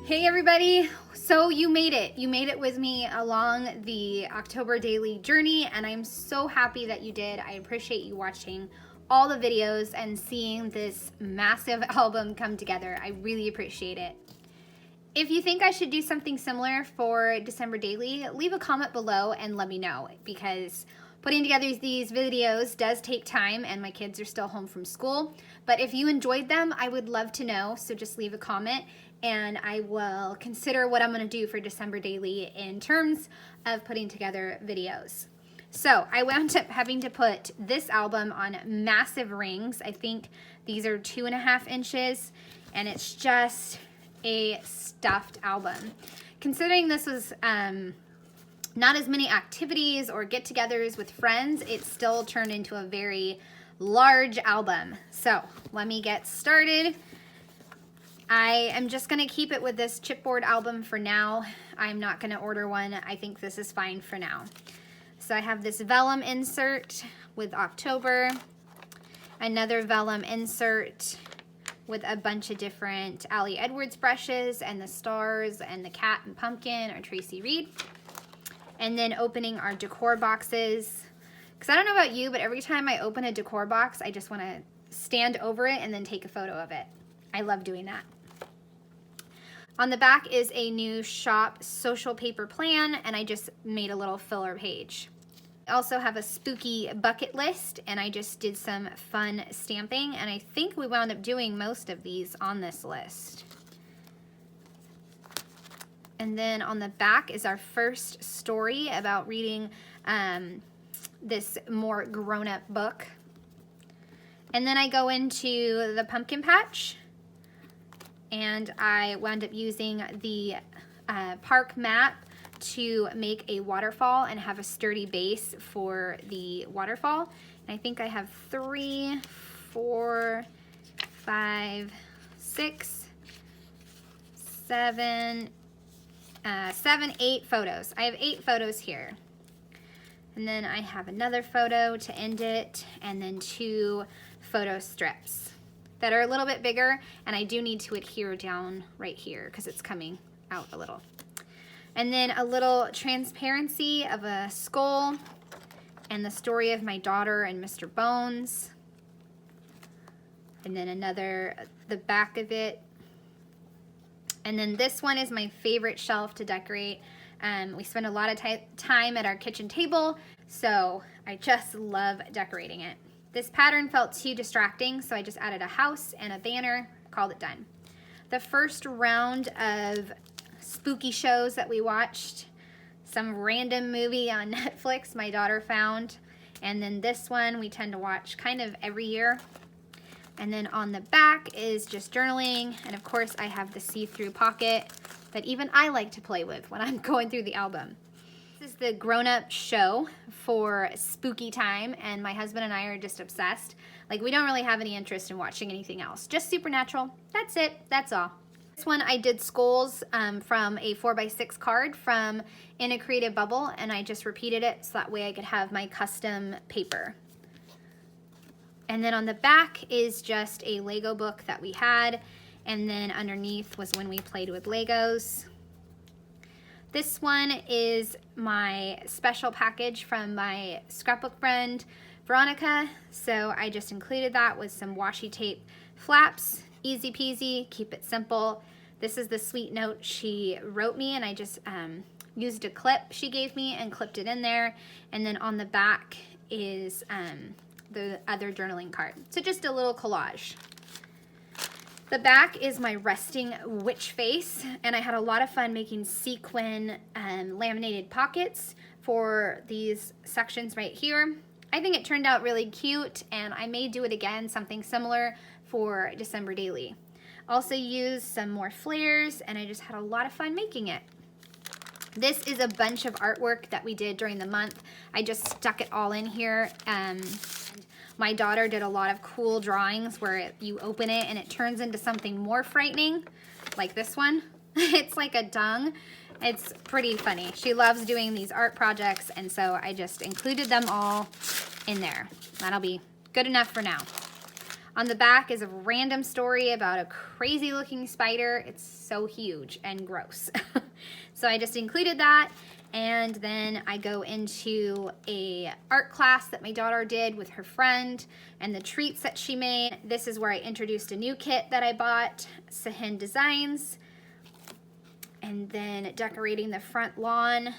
Hey everybody, so you made it. You made it with me along the October daily journey, and I'm so happy that you did. I appreciate you watching all the videos and seeing this massive album come together. I really appreciate it. If you think I should do something similar for December daily, leave a comment below and let me know, because putting together these videos does take time and my kids are still home from school. But if you enjoyed them, I would love to know, so just leave a comment and I will consider what I'm going to do for December daily in terms of putting together videos. So I wound up having to put this album on massive rings. I think these are 2.5 inches, and it's just a stuffed album. Considering this was not as many activities or get-togethers with friends, it still turned into a very large album. So let me get started. I am just going to keep it with this chipboard album for now. I'm not going to order one. I think this is fine for now. So I have this vellum insert with October, another vellum insert with a bunch of different Ali Edwards brushes, and the stars and the cat and pumpkin are Traci Reed. And then opening our decor boxes. Because I don't know about you, but every time I open a decor box, I just want to stand over it and then take a photo of it. I love doing that. On the back is a new shop social paper plan, and I just made a little filler page. I also have a spooky bucket list, and I just did some fun stamping, and I think we wound up doing most of these on this list. And then on the back is our first story about reading this more grown-up book. And then I go into the pumpkin patch, and I wound up using the park map to make a waterfall and have a sturdy base for the waterfall. And I think I have 3, 4, 5, 6, 7, 8 photos. I have 8 photos here. And then I have another photo to end it, and then 2 photo strips that are a little bit bigger, and I do need to adhere down right here because it's coming out a little. And then a little transparency of a skull and the story of my daughter and Mr. Bones. And then another, the back of it. And then this one is my favorite shelf to decorate. We spend a lot of time at our kitchen table, so I just love decorating it. This pattern felt too distracting, so I just added a house and a banner, called it done. The first round of spooky shows that we watched, some random movie on Netflix my daughter found, and then this one we tend to watch kind of every year. And then on the back is just journaling, and of course I have the see-through pocket that even I like to play with when I'm going through the album. This is the grown-up show for spooky time, and my husband and I are just obsessed. Like, we don't really have any interest in watching anything else. Just Supernatural. That's it. That's all. This one I did skulls from a 4x6 card from In a Creative Bubble, and I just repeated it so that way I could have my custom paper. And then on the back is just a Lego book that we had, and then underneath was when we played with Legos. This one is my special package from my scrapbook friend, Veronica. So I just included that with some washi tape flaps. Easy peasy, keep it simple. This is the sweet note she wrote me, and I just used a clip she gave me and clipped it in there. And then on the back is the other journaling card. So just a little collage. The back is my resting witch face, and I had a lot of fun making sequin laminated pockets for these sections right here. I think it turned out really cute, and I may do it again, something similar for December daily. Also used some more flares, and I just had a lot of fun making it. This is a bunch of artwork that we did during the month. I just stuck it all in here. My daughter did a lot of cool drawings where you open it and it turns into something more frightening, like this one. It's like a dung. It's pretty funny. She loves doing these art projects, and so I just included them all in there. That'll be good enough for now. On the back is a random story about a crazy looking spider. It's so huge and gross. So I just included that. And then I go into a art class that my daughter did with her friend and the treats that she made. This is where I introduced a new kit that I bought, Designs. And then decorating the front lawn.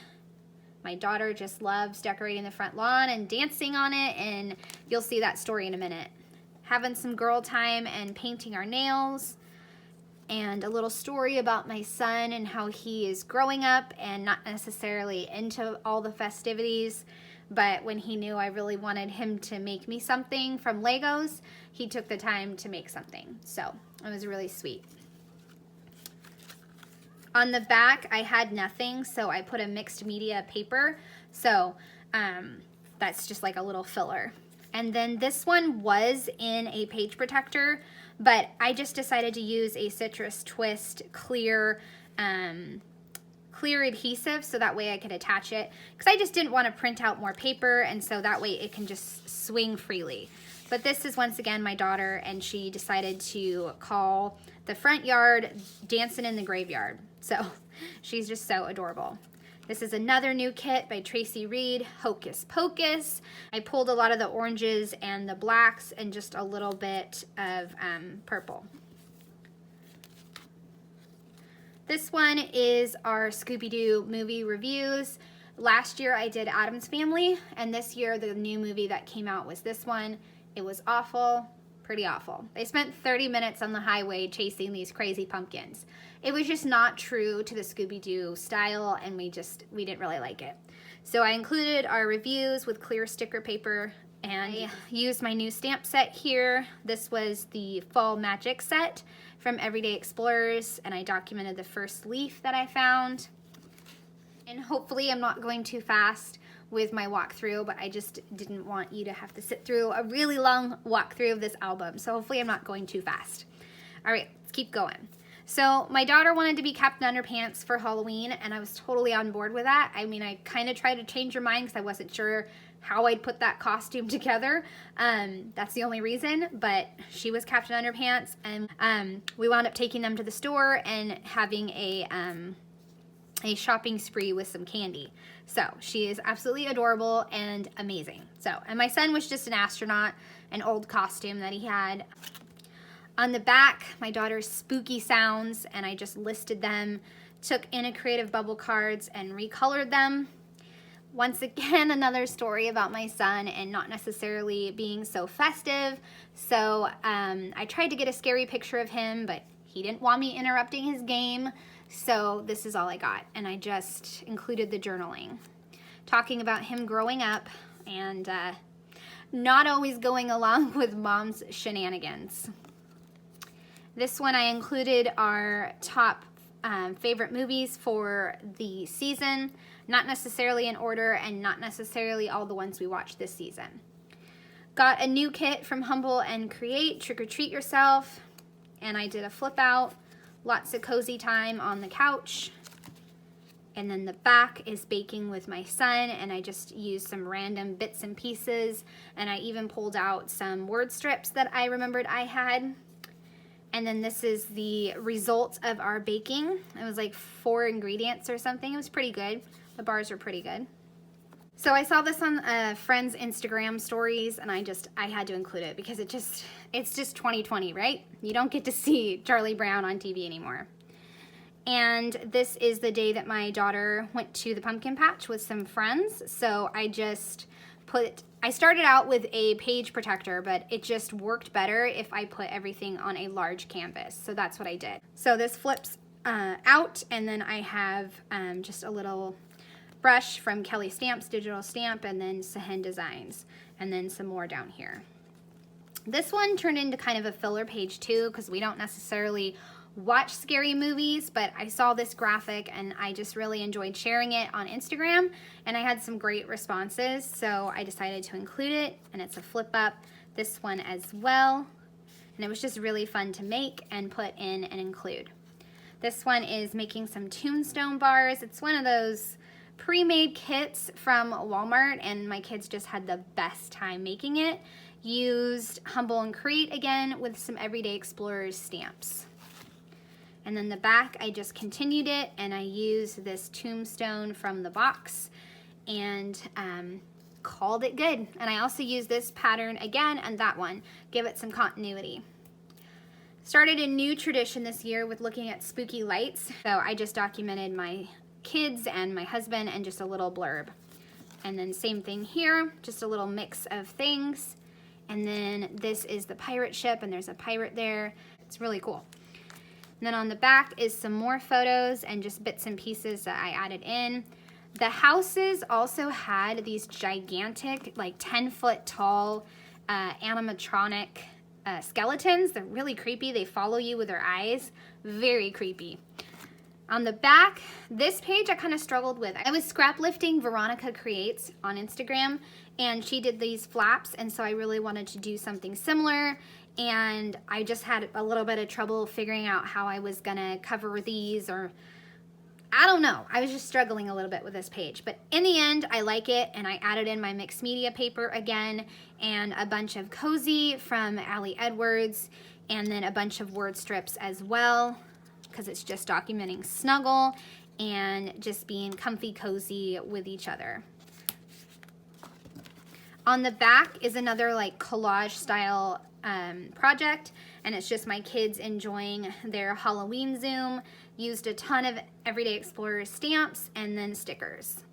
My daughter just loves decorating the front lawn and dancing on it, and you'll see that story in a minute. Having some girl time and painting our nails, and a little story about my son and how he is growing up and not necessarily into all the festivities, but when he knew I really wanted him to make me something from Legos, he took the time to make something. So it was really sweet. On the back, I had nothing, so I put a mixed media paper. So that's just like a little filler. And then this one was in a page protector, but I just decided to use a Citrus Twist clear adhesive so that way I could attach it, because I just didn't want to print out more paper, and so that way it can just swing freely. But this is once again my daughter, and she decided to call the front yard Dancing in the Graveyard. So she's just so adorable. This is another new kit by Traci Reed, Hocus Pocus. I pulled a lot of the oranges and the blacks and just a little bit of purple. This one is our Scooby-Doo movie reviews. Last year I did Addams Family, and this year the new movie that came out was this one. It was awful, pretty awful. They spent 30 minutes on the highway chasing these crazy pumpkins. It was just not true to the Scooby-Doo style, and we didn't really like it. So I included our reviews with clear sticker paper, and I used my new stamp set here. This was the Fall Magic set from Everyday Explorers, and I documented the first leaf that I found. And hopefully I'm not going too fast with my walkthrough, but I just didn't want you to have to sit through a really long walkthrough of this album. So hopefully I'm not going too fast. All right, let's keep going. So my daughter wanted to be Captain Underpants for Halloween, and I was totally on board with that. I mean, I kind of tried to change her mind because I wasn't sure how I'd put that costume together. That's the only reason, but she was Captain Underpants, and we wound up taking them to the store and having a shopping spree with some candy. So she is absolutely adorable and amazing. So, and my son was just an astronaut, an old costume that he had. On the back, my daughter's spooky sounds, and I just listed them, took in a creative bubble cards and recolored them. Once again, another story about my son and not necessarily being so festive. So I tried to get a scary picture of him, but he didn't want me interrupting his game. So this is all I got, and I just included the journaling, talking about him growing up and not always going along with mom's shenanigans. This one I included our top favorite movies for the season, not necessarily in order and not necessarily all the ones we watched this season. Got a new kit from Humble and Create, Trick or Treat Yourself, and I did a flip out. Lots of cozy time on the couch. And then the back is baking with my son, and I just used some random bits and pieces, and I even pulled out some word strips that I remembered I had. And then this is the result of our baking. It was like 4 ingredients or something. It was pretty good. The bars were pretty good. So I saw this on a friend's Instagram stories, and I had to include it because it's just 2020, right? You don't get to see Charlie Brown on TV anymore. And this is the day that my daughter went to the pumpkin patch with some friends. So I started out with a page protector, but it just worked better if I put everything on a large canvas. So that's what I did. So this flips out, and then I have just a little brush from Kellie Stamps, digital stamp, and then Designs, and then some more down here. This one turned into kind of a filler page too, because we don't necessarily watch scary movies, but I saw this graphic and I just really enjoyed sharing it on Instagram, and I had some great responses, so I decided to include it, and it's a flip up, this one as well, and it was just really fun to make and put in and include. This one is making some tombstone bars. It's one of those pre-made kits from Walmart, and my kids just had the best time making it. used Humble and Create again with some Everyday Explorers stamps. And then the back, I just continued it, and I used this tombstone from the box and called it good. And I also used this pattern again and that one, give it some continuity. Started a new tradition this year with looking at spooky lights. So I just documented my kids and my husband and just a little blurb. And then same thing here, just a little mix of things. And then this is the pirate ship, and there's a pirate there. It's really cool. And then on the back is some more photos and just bits and pieces that I added in. The houses also had these gigantic, like 10-foot tall animatronic skeletons. They're really creepy. They follow you with their eyes. Very creepy. On the back, this page I kind of struggled with. I was scrap lifting Veronica Creates on Instagram, and she did these flaps, and so I really wanted to do something similar, and I just had a little bit of trouble figuring out how I was gonna cover these, or I don't know. I was just struggling a little bit with this page, but in the end, I like it, and I added in my mixed media paper again, and a bunch of cozy from Ali Edwards, and then a bunch of word strips as well, because it's just documenting snuggle and just being comfy cozy with each other. On the back is another like collage style project, and it's just my kids enjoying their Halloween Zoom. Used a ton of Everyday Explorers stamps and then stickers.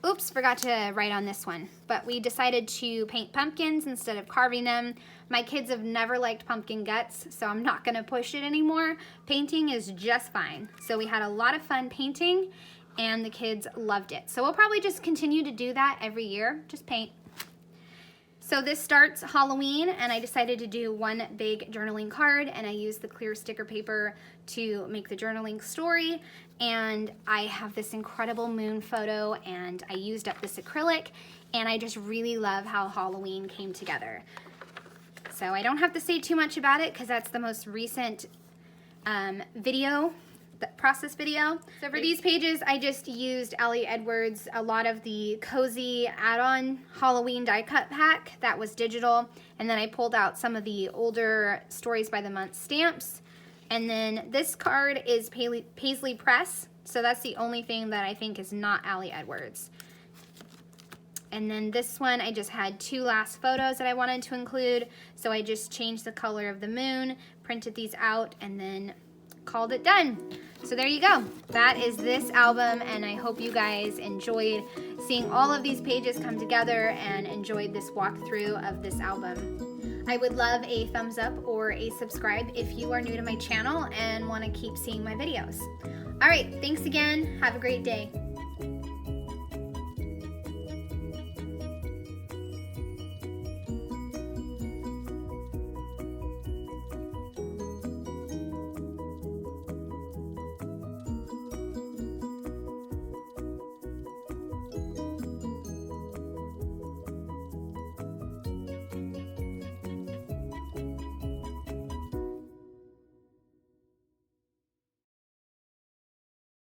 Oops, forgot to write on this one, but we decided to paint pumpkins instead of carving them. My kids have never liked pumpkin guts, so I'm not gonna push it anymore. Painting is just fine. So we had a lot of fun painting, and the kids loved it. So we'll probably just continue to do that every year, just paint. So this starts Halloween, and I decided to do one big journaling card, and I used the clear sticker paper to make the journaling story. And I have this incredible moon photo, and I used up this acrylic, and I just really love how Halloween came together. So I don't have to say too much about it because that's the most recent video, the process video. So for these pages, I just used Ali Edwards, a lot of the cozy add-on Halloween die cut pack that was digital, and then I pulled out some of the older Stories by the Month stamps. And then this card is Paisley Press, so that's the only thing that I think is not Ali Edwards. And then this one, I just had two last photos that I wanted to include, so I just changed the color of the moon, printed these out, and then called it done. So there you go. That is this album, and I hope you guys enjoyed seeing all of these pages come together and enjoyed this walkthrough of this album. I would love a thumbs up or a subscribe if you are new to my channel and want to keep seeing my videos. All right, thanks again. Have a great day.